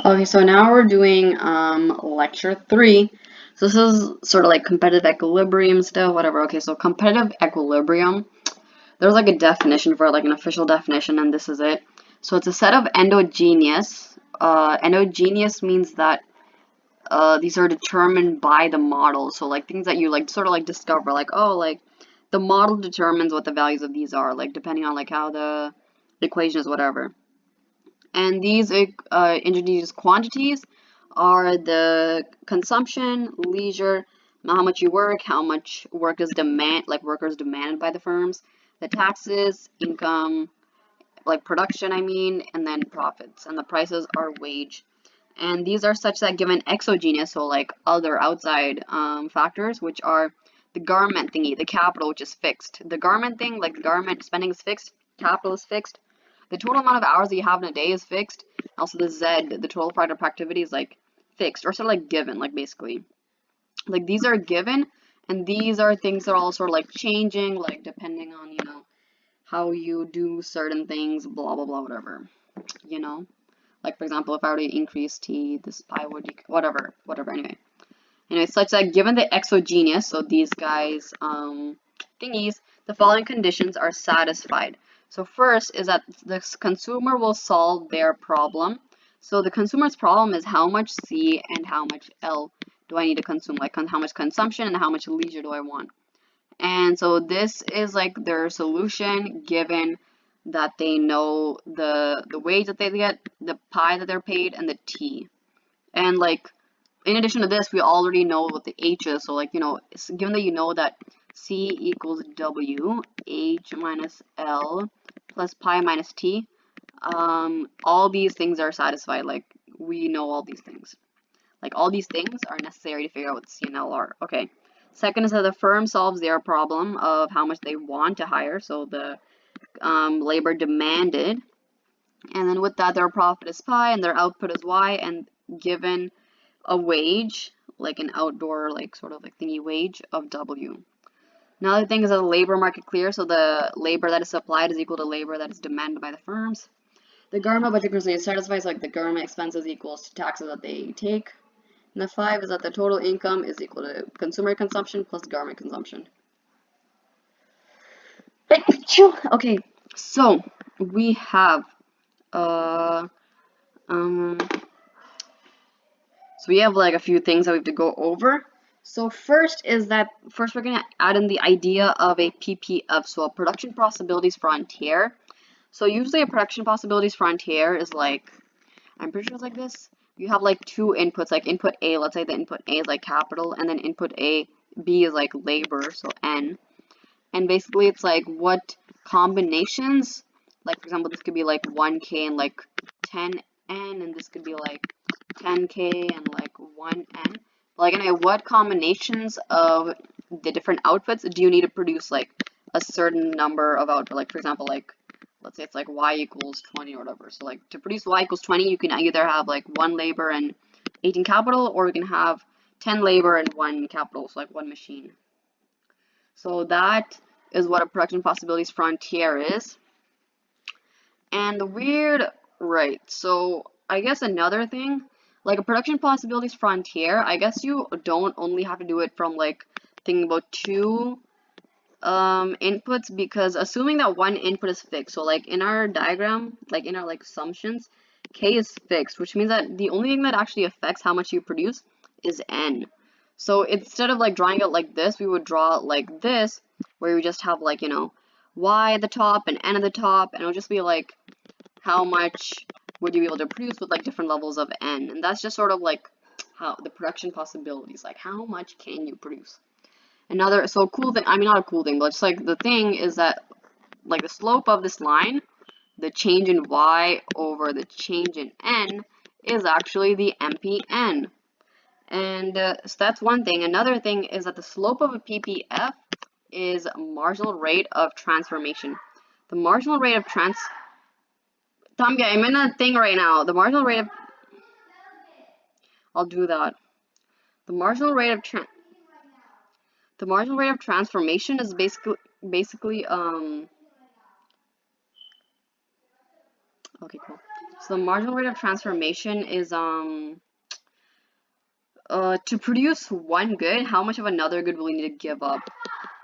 Okay, so now we're doing lecture 3. So this is sort of like competitive equilibrium stuff, whatever. Okay, so competitive equilibrium, there's like a definition for it, like an official definition, and this is it. So it's a set of endogenous. Endogenous means that these are determined by the model. So like things that you like sort of like discover, like oh, like the model determines what the values of these are, like depending on like how the equation is, whatever. And these endogenous quantities are the consumption, leisure, how much you work, how much work is workers demanded by the firms, the taxes, income, like production, I mean, and then profits. And the prices are wage. And these are such that given exogenous, so like other outside factors, which are the government thingy, the capital, which is fixed. The government thing, like the government spending is fixed, capital is fixed. The total amount of hours that you have in a day is fixed. Also, the Z, the total productive activity, is like fixed or sort of like given, like basically. Like these are given, and these are things that are all sort of like changing, like depending on, how you do certain things, blah, blah, blah, whatever. Like, for example, if I were to increase T, this pi would, whatever, anyway. Anyway, such that given the exogenous, so these guys, thingies, the following conditions are satisfied. So first is that the consumer will solve their problem. So the consumer's problem is how much C and how much L do I need to consume, like how much consumption and how much leisure do I want. And so this is like their solution given that they know the wage that they get, the pi that they're paid, and the T. And like in addition to this, we already know what the H is. So like, given that you know that C equals W, H minus L plus pi minus T, all these things are satisfied. Like we know all these things. Like all these things are necessary to figure out what C and L are. Okay. Second is that the firm solves their problem of how much they want to hire. So the labor demanded. And then with that, their profit is pi and their output is y. And given a wage, like an outdoor, like sort of like thingy wage of W. Another thing is that the labor market clear, so the labor that is supplied is equal to labor that is demanded by the firms. The government budget constantly satisfies, like the government expenses equals to taxes that they take. And the 5 is that the total income is equal to consumer consumption plus government consumption. Okay, so we have so we have like a few things that we have to go over. So first we're gonna add in the idea of a PPF, so a production possibilities frontier. So usually a production possibilities frontier is like, I'm pretty sure it's like this. You have like two inputs, like input A, let's say the input A is like capital, and then input B is like labor, so N. And basically it's like what combinations, like for example, this could be like 1K and like 10N, and this could be like 10K and like 1N. Like anyway, what combinations of the different outputs do you need to produce like a certain number of output? Like for example, like let's say it's like y equals 20 or whatever. So like to produce y equals 20, you can either have like 1 labor and 18 capital, or you can have 10 labor and 1 capital, so like 1 machine. So that is what a production possibilities frontier is. And the weird, right, so I guess another thing, like a production possibilities frontier, I guess you don't only have to do it from like thinking about two inputs, because assuming that one input is fixed, so like in our diagram, like in our like assumptions, K is fixed, which means that the only thing that actually affects how much you produce is N. So instead of like drawing it like this, we would draw it like this, where we just have like, Y at the top and N at the top, and it'll just be like how much would you be able to produce with like different levels of N. And that's just sort of like how the production possibilities, like how much can you produce. Another, so cool thing, I mean not a cool thing, but just like the thing is that like the slope of this line, the change in Y over the change in N is actually the MPN. And so that's one thing. Another thing is that the slope of a PPF is marginal rate of transformation. The marginal rate of I'm in a thing right now. The marginal rate of, I'll do that. The marginal rate of transformation is basically okay, cool. So the marginal rate of transformation is to produce one good, how much of another good will we need to give up?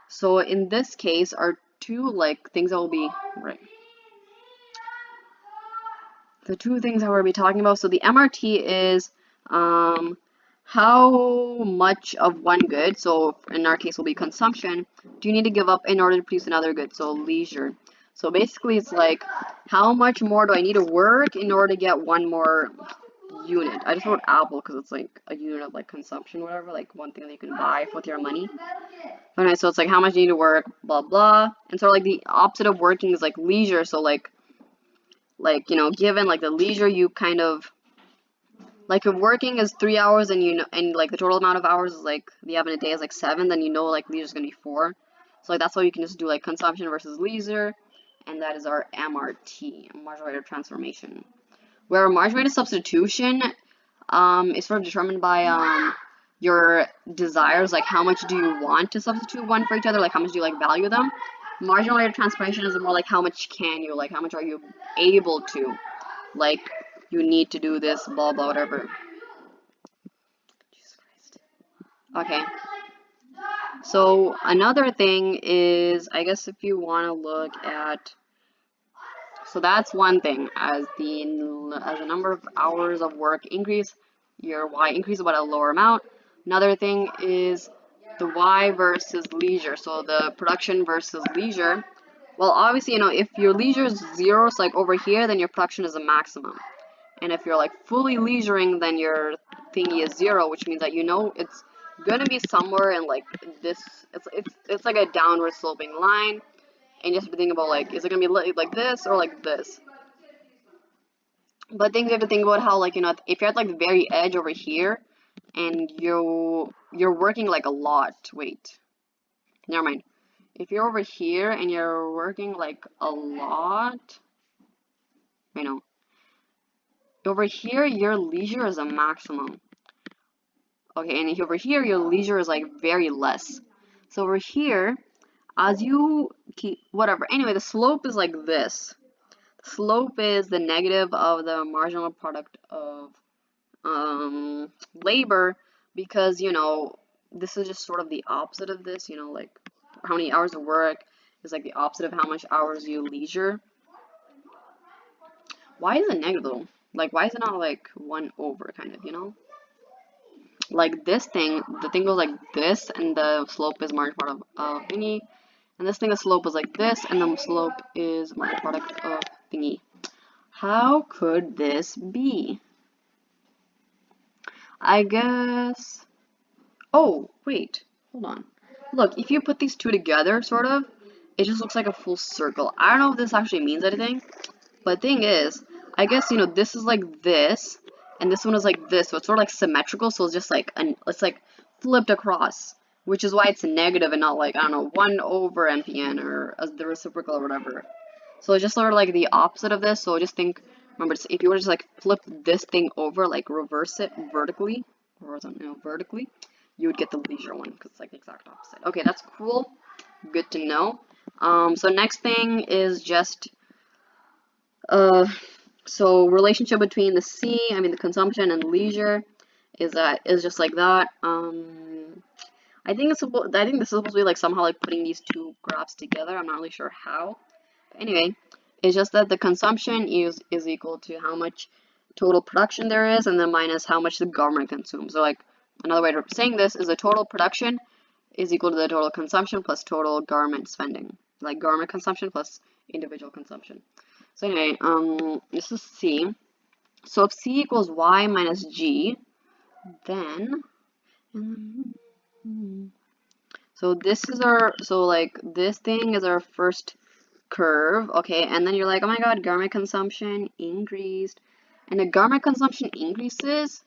So in this case, our two like things that will be right. The two things that we'll be talking about. So the MRT is how much of one good, so in our case will be consumption, do you need to give up in order to produce another good, so leisure. So basically it's like how much more do I need to work in order to get one more unit. I just wrote apple because it's like a unit of like consumption, whatever, like one thing that you can buy with your money. Anyway, so it's like how much you need to work, blah blah. And so like the opposite of working is like leisure. So like you know, given like the leisure, you kind of like if working is 3 hours and you know, and like the total amount of hours is like you have in a day is like 7, then you know like leisure is gonna be 4. So like that's why you can just do like consumption versus leisure, and that is our MRT, marginal rate of transformation. Where marginal rate of substitution is sort of determined by your desires, like how much do you want to substitute one for each other, like how much do you like value them. Marginal rate of transformation is more like how much can you, like how much are you able to, like you need to do this, blah blah whatever. Jesus Christ. Okay. So another thing is, I guess if you want to look at, so that's one thing, as the number of hours of work increase, your Y increases but at a lower amount. Another thing is the Y versus leisure, so the production versus leisure. Well, obviously, you know, if your leisure is 0, so like over here, then your production is a maximum. And if you're like fully leisuring, then your thingy is 0, which means that you know it's gonna be somewhere in like this. It's like a downward sloping line, and you have to think about like, is it gonna be like this or like this? But things you have to think about how, like, you know, if you're at like the very edge over here, and you're working like a lot. Wait, never mind. If you're over here and you're working like a lot, I know. Over here, your leisure is a maximum. Okay, and over here, your leisure is like very less. So over here, as you keep, whatever. Anyway, the slope is like this. The slope is the negative of the marginal product of labor, because, you know, this is just sort of the opposite of this, you know, like how many hours of work is like the opposite of how much hours you leisure. Why is it negative though? Like, why is it not like 1 over kind of, you know? Like this thing, the thing goes like this, and the slope is marginal product of thingy. And this thing, the slope is like this, and the slope is marginal product of thingy. How could this be? I guess... Oh, wait. Hold on. Look, if you put these two together, sort of, it just looks like a full circle. I don't know if this actually means anything, but the thing is, I guess, you know, this is like this, and this one is like this, so it's sort of like symmetrical, so it's just like, it's like flipped across, which is why it's negative and not like, I don't know, 1 over MPN or the reciprocal or whatever. So it's just sort of like the opposite of this, so just think, remember, if you were to just like flip this thing over, like reverse it vertically, vertically, you would get the leisure one, because it's like the exact opposite. Okay, that's cool. Good to know. So next thing is just, so relationship between the the consumption and leisure is just like that. I think this is supposed to be like somehow like putting these two graphs together. I'm not really sure how. But anyway, it's just that the consumption is equal to how much total production there is, and then minus how much the government consumes. So like another way of saying this is the total production is equal to the total consumption plus total government spending, like government consumption plus individual consumption. So anyway, this is C. So if C equals Y minus G, then, so this is like this thing is our first curve, okay, and then you're like, oh my god, garment consumption increased, and the garment consumption increases,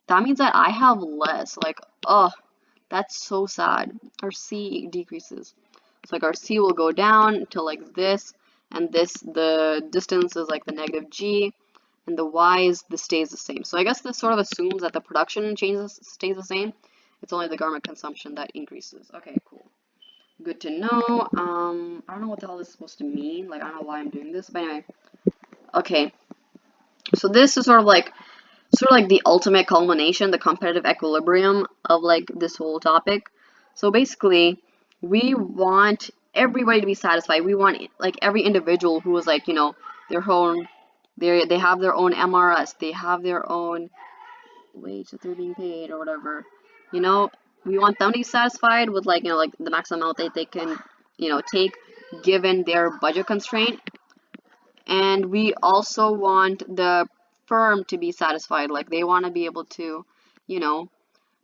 that means that I have less, like, oh, that's so sad. Our C decreases. So like our C will go down to like this, and this, the distance is like the negative G, and the Y stays the same. So I guess this sort of assumes that the production stays the same. It's only the garment consumption that increases. Okay, cool. Good to know. I don't know what the hell this is supposed to mean. Like, I don't know why I'm doing this, but anyway. Okay. So this is sort of like the ultimate culmination, the competitive equilibrium of like this whole topic. So basically, we want everybody to be satisfied. We want like every individual who is like, you know, their own, they have their own MRS, they have their own wage that they're being paid or whatever. You know, we want them to be satisfied with like, you know, like the maximum amount that they can, you know, take given their budget constraint. And we also want the firm to be satisfied. Like they want to be able to, you know,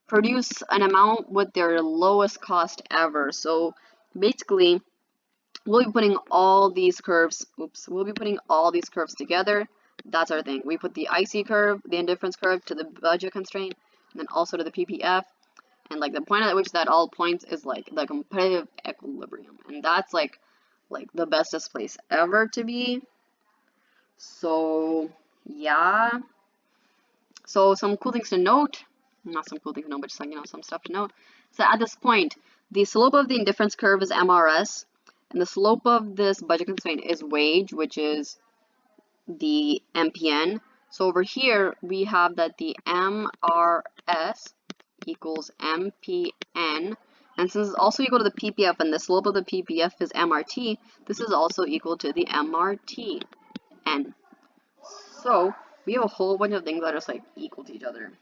produce an amount with their lowest cost ever. So basically, we'll be putting all these curves, we'll be putting all these curves together. That's our thing. We put the IC curve, the indifference curve to the budget constraint, and then also to the PPF. And like the point at which that all points is like the competitive equilibrium. And that's like the bestest place ever to be. So yeah. So some cool things to note, not some cool things to note, but just like, you know, some stuff to note. So at this point, the slope of the indifference curve is MRS, and the slope of this budget constraint is wage, which is the MPN. So over here, we have that the MRS equals MPN, and since it's also equal to the PPF, and the slope of the PPF is MRT, this is also equal to the MRTN. So we have a whole bunch of things that are just like equal to each other.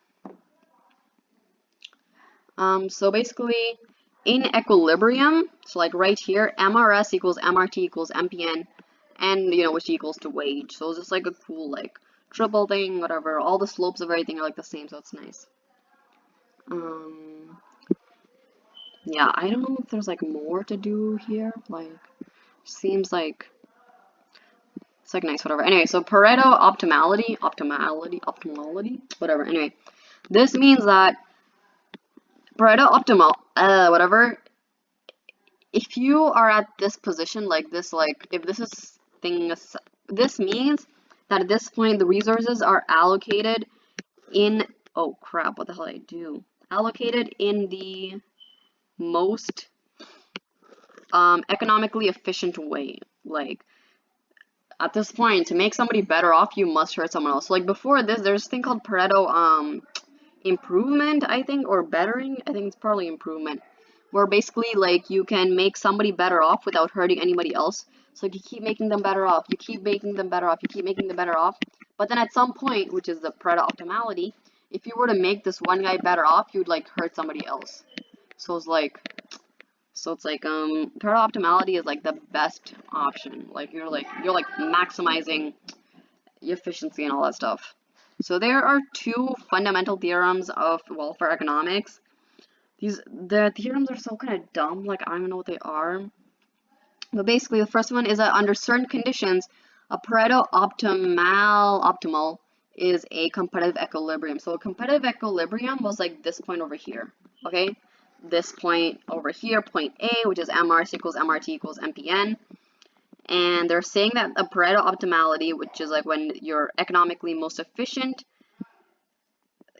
So basically, in equilibrium, so like right here, MRS equals MRT equals MPN, and you know, which equals to wage. So it's just like a cool like triple thing, whatever. All the slopes of everything are like the same, so it's nice. Yeah, I don't know if there's like more to do here. Like, seems like it's like nice, whatever. Anyway, so Pareto optimality, whatever. Anyway, this means that Pareto whatever. If you are at this position, like this, like if this is this means that at this point the resources are allocated in, oh crap, what the hell did I do? Allocated in the most economically efficient way. Like at this point, to make somebody better off, you must hurt someone else. So, like before this, there's a thing called Pareto improvement, I think, or bettering. I think it's probably improvement, where basically like you can make somebody better off without hurting anybody else. So you keep making them better off, you keep making them better off, you keep making them better off. But then at some point, which is the Pareto optimality, if you were to make this one guy better off, you'd like hurt somebody else. So it's like Pareto optimality is like the best option. Like you're maximizing efficiency and all that stuff. So there are two fundamental theorems of welfare economics. The theorems are so kind of dumb, like I don't even know what they are. But basically the first one is that under certain conditions, a Pareto optimal is a competitive equilibrium. So a competitive equilibrium was like this point over here, okay? This point over here, point A, which is MRS equals MRT equals MPN. And they're saying that a Pareto optimality, which is like when you're economically most efficient,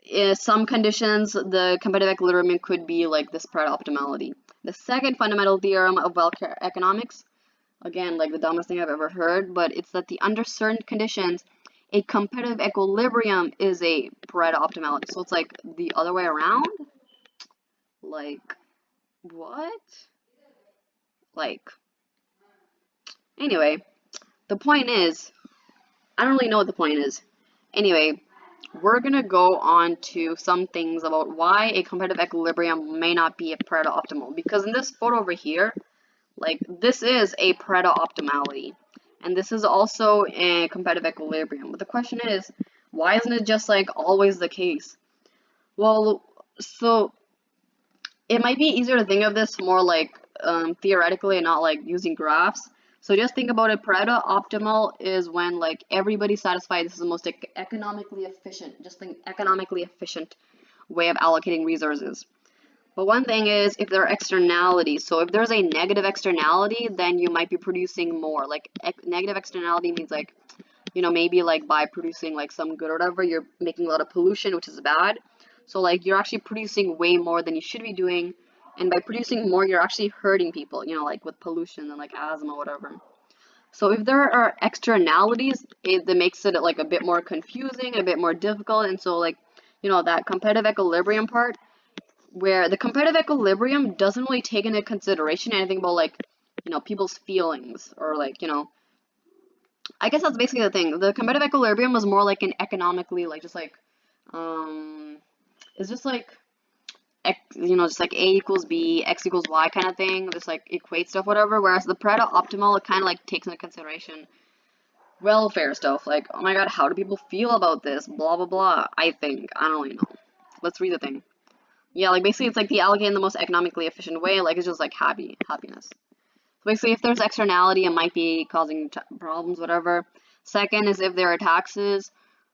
in some conditions, the competitive equilibrium could be like this Pareto optimality. The second fundamental theorem of welfare economics, again, like the dumbest thing I've ever heard, but it's that under certain conditions, a competitive equilibrium is a Pareto optimality. So it's like the other way around? Like, what? Like, anyway, the point is, I don't really know what the point is. Anyway, we're gonna go on to some things about why a competitive equilibrium may not be a Pareto optimal. Because in this photo over here, like this is a Pareto optimality, and this is also a competitive equilibrium. But the question is, why isn't it just like always the case? Well, so it might be easier to think of this more like theoretically and not like using graphs. So just think about it. Pareto optimal is when like everybody's satisfied. This is the most economically efficient, just the economically efficient way of allocating resources. But one thing is if there are externalities. So if there's a negative externality, then you might be producing more. Like negative externality means like, you know, maybe like by producing like some good or whatever, you're making a lot of pollution, which is bad. So like you're actually producing way more than you should be doing. And by producing more, you're actually hurting people, you know, like with pollution and like asthma, whatever. So if there are externalities, that makes it like a bit more confusing, a bit more difficult, and so like, you know, that competitive equilibrium part, where the competitive equilibrium doesn't really take into consideration anything about like, you know, people's feelings or like, you know, I guess that's basically the thing. The competitive equilibrium was more like an economically, like just like, it's just like, you know, just like A equals B, X equals Y kind of thing, just like equate stuff, whatever. Whereas the Pareto Optimal, it kind of like takes into consideration welfare stuff, like, oh my god, how do people feel about this? Blah blah blah. I think. I don't really know. Let's read the thing. Yeah, like basically it's like the allocate in the most economically efficient way, like it's just like happiness. So basically if there's externality, it might be causing problems, whatever. Second is if there are taxes.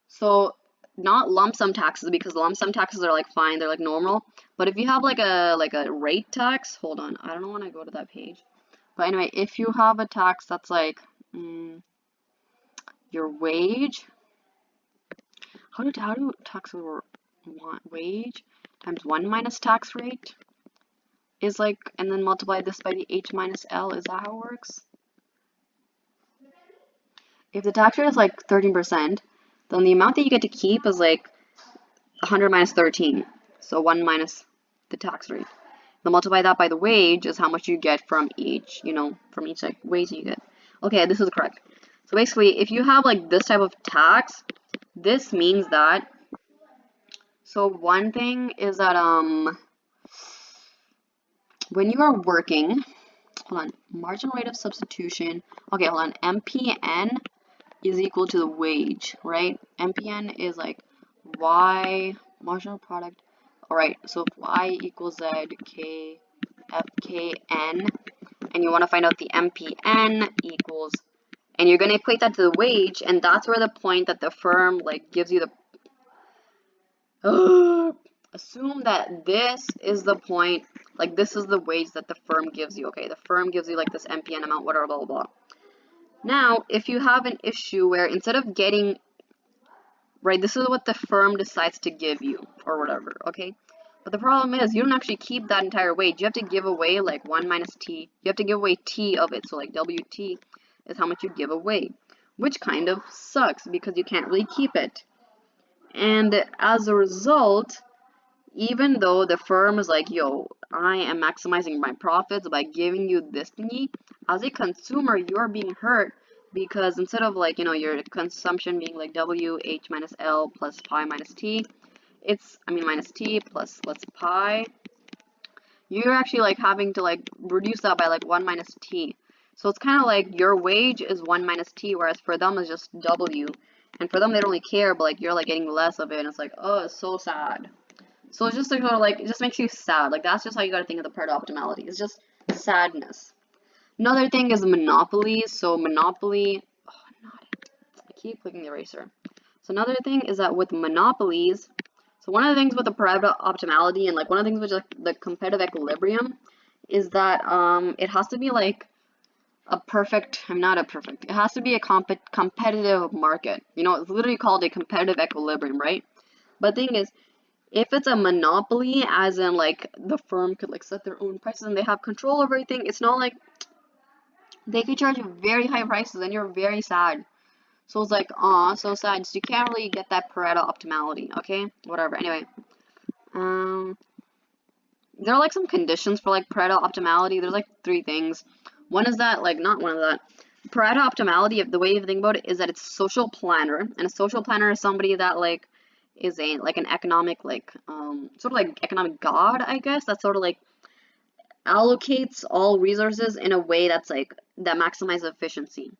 So not lump sum taxes, because lump sum taxes are like fine, they're like normal. But if you have like a rate tax, hold on, I don't want to go to that page. But anyway, if you have a tax that's like your wage, how do taxes work? Wage times 1 minus tax rate is like, and then multiply this by the H minus L. Is that how it works? If the tax rate is like 13%, then the amount that you get to keep is like 100 minus 13. So 1 minus the tax rate. Then multiply that by the wage is how much you get from each, you know, from each like wage you get. Okay, this is correct. So basically, if you have like this type of tax, this means that, so one thing is that when you are working, hold on, marginal rate of substitution. Okay, hold on, MPN is equal to the wage, right? MPN is like Y marginal product. All right, so if Y equals Z, K, F, K, N, and you want to find out the MPN equals, and you're going to equate that to the wage, and that's where the point that the firm like gives you the, assume that this is the point, like this is the wage that the firm gives you, okay? The firm gives you like this MPN amount, whatever, blah, blah, blah. Now, if you have an issue where instead of getting, right, this is what the firm decides to give you, or whatever, okay? But the problem is, you don't actually keep that entire wage. You have to give away like 1 minus T. You have to give away T of it, so like WT is how much you give away, which kind of sucks because you can't really keep it. And as a result, even though the firm is like, yo, I am maximizing my profits by giving you this thingy, as a consumer, you're being hurt because instead of like, you know, your consumption being like W, H minus L plus pi minus T, it's, I mean, minus T plus let's pi, you're actually like having to like reduce that by like 1 minus T. So it's kind of like your wage is 1 minus T, whereas for them it's just W. And for them, they don't really care, but like you're like getting less of it, and it's like, oh, it's so sad. So it's just like, sort of like, it just makes you sad. Like that's just how you gotta think of the Pareto Optimality. It's just sadness. Another thing is monopolies. So monopoly, oh, not it. I keep clicking the eraser. So another thing is that with monopolies, so one of the things with the Pareto Optimality and like one of the things with like the competitive equilibrium is that it has to be like a perfect, I'm not a perfect, it has to be a competitive market. You know, it's literally called a competitive equilibrium, right? But the thing is, if it's a monopoly, as in like the firm could like set their own prices and they have control over everything, it's not like they could charge very high prices and you're very sad. So it's like, aw, so sad. So you can't really get that Pareto Optimality, okay? Whatever. Anyway, there are like some conditions for like Pareto Optimality. There's like 3 things. One is that, like, not one of that. Pareto Optimality, the way you think about it, is that it's social planner, and a social planner is somebody that like is a like an economic like sort of like economic god, I guess. That sort of like allocates all resources in a way that's like that maximizes efficiency.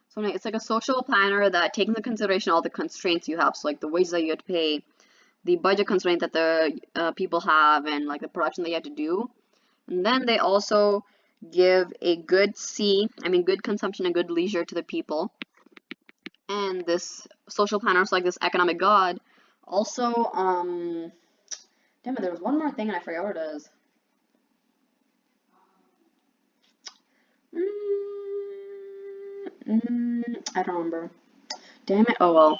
So it's like a social planner that takes into consideration all the constraints you have, so like the wages that you have to pay, the budget constraint that the people have, and like the production that you have to do. And then they also give a good good consumption and good leisure to the people. And this social planner, so like this economic god, also, damn it, there was one more thing and I forgot what it is. I don't remember. Damn it, oh well.